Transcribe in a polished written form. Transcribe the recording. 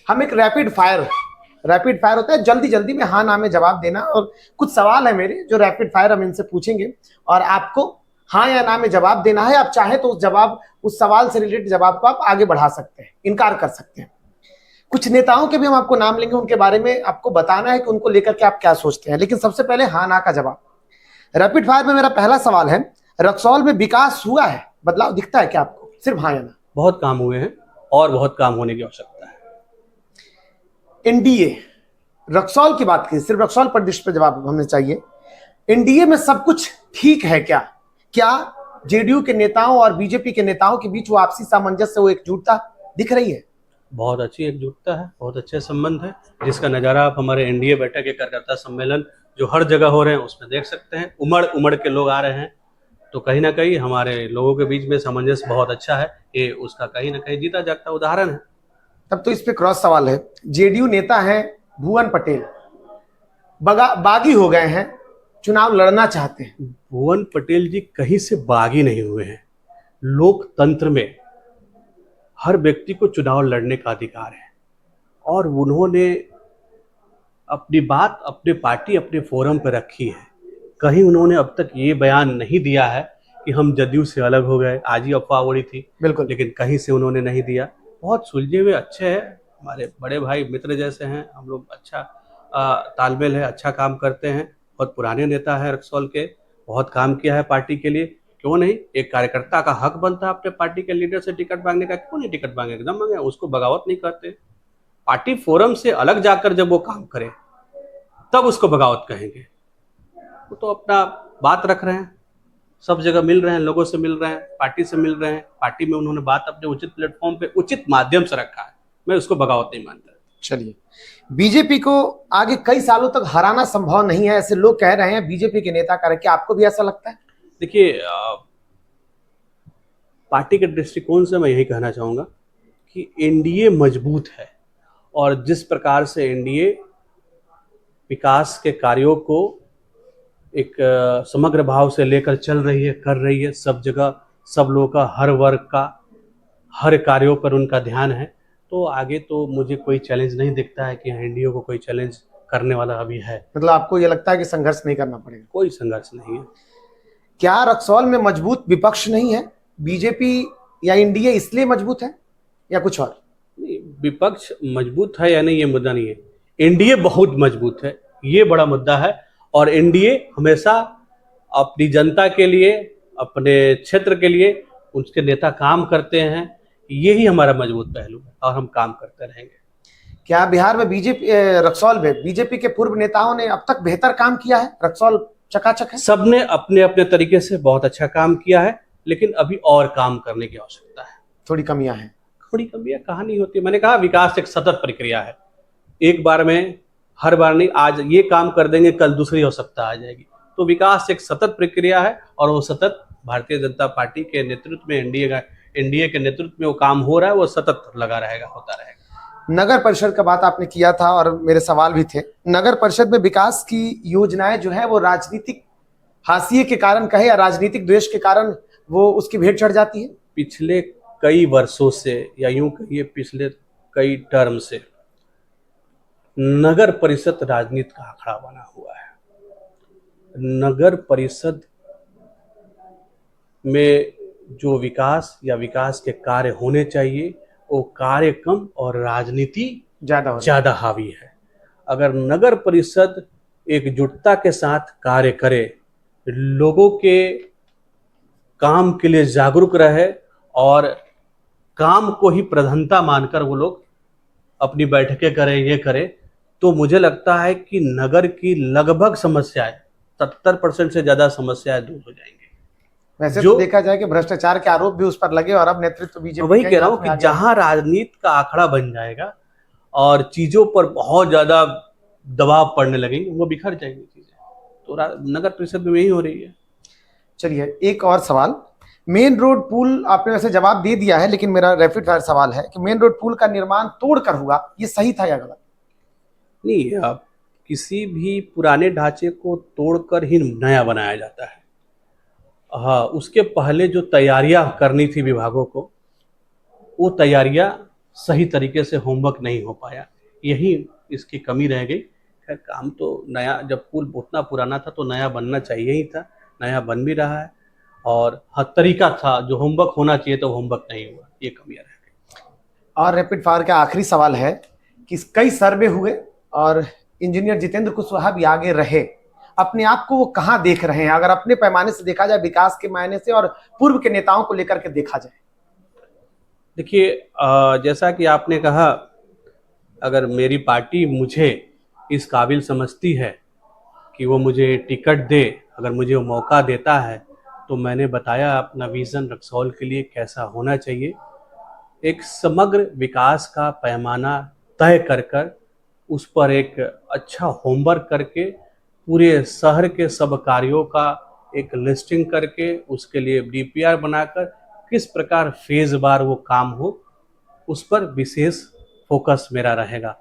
हम एक rapid fire होता है, जल्दी जल्दी में हाँ ना में जवाब देना। और कुछ सवाल है मेरे जो रैपिड फायर हम इनसे पूछेंगे और आपको हाँ या ना में जवाब देना है। आप चाहे तो उस सवाल से रिलेटेड जवाब को आप आगे बढ़ा सकते हैं, इनकार कर सकते हैं। कुछ नेताओं के भी हम आपको नाम लेंगे, उनके बारे में आपको बताना है कि उनको लेकर के आप क्या सोचते हैं। लेकिन सबसे पहले हाँ ना का जवाब। रैपिड फायर में मेरा पहला सवाल है, रक्सौल में विकास हुआ है, बदलाव दिखता है क्या आपको? सिर्फ हाँ या ना। बहुत काम हुए हैं और बहुत काम होने की आवश्यकता है। एनडीए, रक्सौल की बात की, सिर्फ रक्सौल प्रदेश पर जवाब हमें चाहिए। एनडीए में सब कुछ ठीक है क्या? क्या जेडीयू के नेताओं और बीजेपी के नेताओं के बीच वो आपसी सामंजस्य, वो एकजुटता दिख रही है? बहुत अच्छी एकजुटता है, बहुत अच्छे संबंध है, जिसका नज़ारा आप हमारे एनडीए बैठक के कार्यकर्ता सम्मेलन जो हर जगह हो रहे हैं उसमें देख सकते हैं। उमड़ उमड़ के लोग आ रहे हैं, तो कहीं ना कहीं हमारे लोगों के बीच में सामंजस्य बहुत अच्छा है। ये उसका कहीं ना कहीं जीता जागता उदाहरण है। तब तो इस पे क्रॉस सवाल है। जेडीयू नेता है भुवन पटेल, बागी हो गए हैं, चुनाव लड़ना चाहते हैं। भुवन पटेल जी कहीं से बागी नहीं हुए हैं। लोकतंत्र में हर व्यक्ति को चुनाव लड़ने का अधिकार है और उन्होंने अपनी बात अपने पार्टी अपने फोरम पर रखी है। कहीं उन्होंने अब तक ये बयान नहीं दिया है कि हम जदयू से अलग हो गए। आज ही अफवाह उड़ी थी, बिल्कुल। लेकिन कहीं से उन्होंने नहीं दिया। बहुत सुलझे हुए अच्छे हैं, हमारे बड़े भाई मित्र जैसे हैं हम लोग। अच्छा तालमेल है, अच्छा काम करते हैं। बहुत पुराने नेता है रक्सौल के, बहुत काम किया है पार्टी के लिए। क्यों नहीं, एक कार्यकर्ता का हक बनता है अपने पार्टी के लीडर से टिकट मांगने का। क्यों नहीं टिकट मांगे, एकदम मांगे, उसको बगावत नहीं करते। पार्टी फोरम से अलग जाकर जब वो काम करे तब उसको बगावत कहेंगे। वो तो अपना बात रख रहे हैं, सब जगह मिल रहे हैं, लोगों से मिल रहे हैं, पार्टी से मिल रहे हैं। पार्टी में उन्होंने बात अपने उचित प्लेटफॉर्म पे उचित माध्यम से रखा है। मैं उसको बगावत नहीं मानता। चलिए, बीजेपी को आगे कई सालों तक हराना संभव नहीं है, ऐसे लोग कह रहे हैं बीजेपी के नेता कह रहे हैं। क्या आपको भी ऐसा लगता है? देखिए, पार्टी के दृष्टिकोण से मैं यही कहना चाहूँगा कि एनडीए मजबूत है और जिस प्रकार से एनडीए विकास के कार्यों को एक समग्र भाव से लेकर चल रही है, कर रही है, सब जगह सब लोगों का, हर वर्ग का, हर कार्यों पर उनका ध्यान है, तो आगे तो मुझे कोई चैलेंज नहीं दिखता है कि एनडीए को कोई चैलेंज करने वाला अभी है। मतलब आपको ये लगता है कि संघर्ष नहीं करना पड़ेगा? कोई संघर्ष नहीं है। क्या रक्सौल में मजबूत विपक्ष नहीं है? बीजेपी या एनडीए इसलिए मजबूत है या कुछ और? विपक्ष मजबूत है या नहीं ये मुद्दा नहीं है, एनडीए बहुत मजबूत है, ये बड़ा मुद्दा है। और एनडीए हमेशा अपनी जनता के लिए, अपने क्षेत्र के लिए उसके नेता काम करते हैं। यही हमारा मजबूत पहलू है और हम काम करते रहेंगे। क्या बिहार में रक्सौल में बीजेपी के पूर्व नेताओं ने अब तक बेहतर काम किया है? रक्सौल चकाचक है? सबने अपने अपने तरीके से बहुत अच्छा काम किया है, लेकिन अभी और काम करने की आवश्यकता है। थोड़ी कमियां हैं। थोड़ी कमियां कहाँ नहीं होती। मैंने कहा विकास एक सतत प्रक्रिया है, एक बार में, हर बार नहीं। आज ये काम कर देंगे कल दूसरी आवश्यकता आ जाएगी। तो विकास एक सतत प्रक्रिया है और वो सतत भारतीय जनता पार्टी के नेतृत्व में, एनडीए के नेतृत्व में वो काम हो रहा है, वो सतत लगा रहेगा, होता रहेगा। नगर परिषद का बात आपने किया था और मेरे सवाल भी थे। नगर परिषद में विकास की योजनाएं जो है वो राजनीतिक हाशिए के कारण कहे या राजनीतिक द्वेष के कारण वो उसकी भेंट चढ़ जाती है। पिछले कई वर्षों से, या यूं कहिए पिछले कई टर्म से, नगर परिषद राजनीति का अखाड़ा बना हुआ है। नगर परिषद में जो विकास या विकास के कार्य होने चाहिए वो कार्य कम और राजनीति ज्यादा हावी है। अगर नगर परिषद एकजुटता के साथ कार्य करे, लोगों के काम के लिए जागरूक रहे और काम को ही प्रधानता मानकर वो लोग अपनी बैठकें करें, ये करें, तो मुझे लगता है कि नगर की लगभग समस्याएं, 70% से ज्यादा समस्याएं दूर हो जाएंगी। वैसे तो देखा जाए कि भ्रष्टाचार के आरोप भी उस पर लगे और अब नेतृत्व बीजेपी, वही कह रहा हूँ कि जहां राजनीति का आंकड़ा बन जाएगा और चीजों पर बहुत ज्यादा दबाव पड़ने लगेंगे, वो बिखर जाएंगी चीजें। तो नगर परिषद में यही हो रही है। चलिए, एक और सवाल। मेन रोड पुल आपने वैसे जवाब दे दिया है, लेकिन मेरा रैपिड फायर सवाल है कि मेन रोड पुल का निर्माण तोड़कर हुआ, ये सही था या गलत? नहीं, आप किसी भी पुराने ढांचे को तोड़कर ही नया बनाया जाता है। हाँ, उसके पहले जो तैयारियां करनी थी विभागों को, वो तैयारियां सही तरीके से होमवर्क नहीं हो पाया, यही इसकी कमी रह गई। खैर काम तो नया, जब पुल उतना पुराना था तो नया बनना चाहिए ही था, नया बन भी रहा है, और हर तरीका था जो होमवर्क होना चाहिए तो होमवर्क नहीं हुआ, ये कमियां रह गई। और रैपिड फायर का आखिरी सवाल है कि कई सर्वे हुए और इंजीनियर जितेंद्र कुशवाहा भी आगे रहे, अपने आप को वो कहाँ देख रहे हैं अगर अपने पैमाने से देखा जाए, विकास के मायने से और पूर्व के नेताओं को लेकर के देखा जाए? देखिए जैसा कि आपने कहा, अगर मेरी पार्टी मुझे इस काबिल समझती है कि वो मुझे टिकट दे, अगर मुझे वो मौका देता है, तो मैंने बताया अपना विज़न रक्सौल के लिए कैसा होना चाहिए। एक समग्र विकास का पैमाना तय कर कर उस पर एक अच्छा होमवर्क करके पूरे शहर के सब कार्यों का एक लिस्टिंग करके उसके लिए डीपीआर बनाकर किस प्रकार फेज बार वो काम हो, उस पर विशेष फोकस मेरा रहेगा।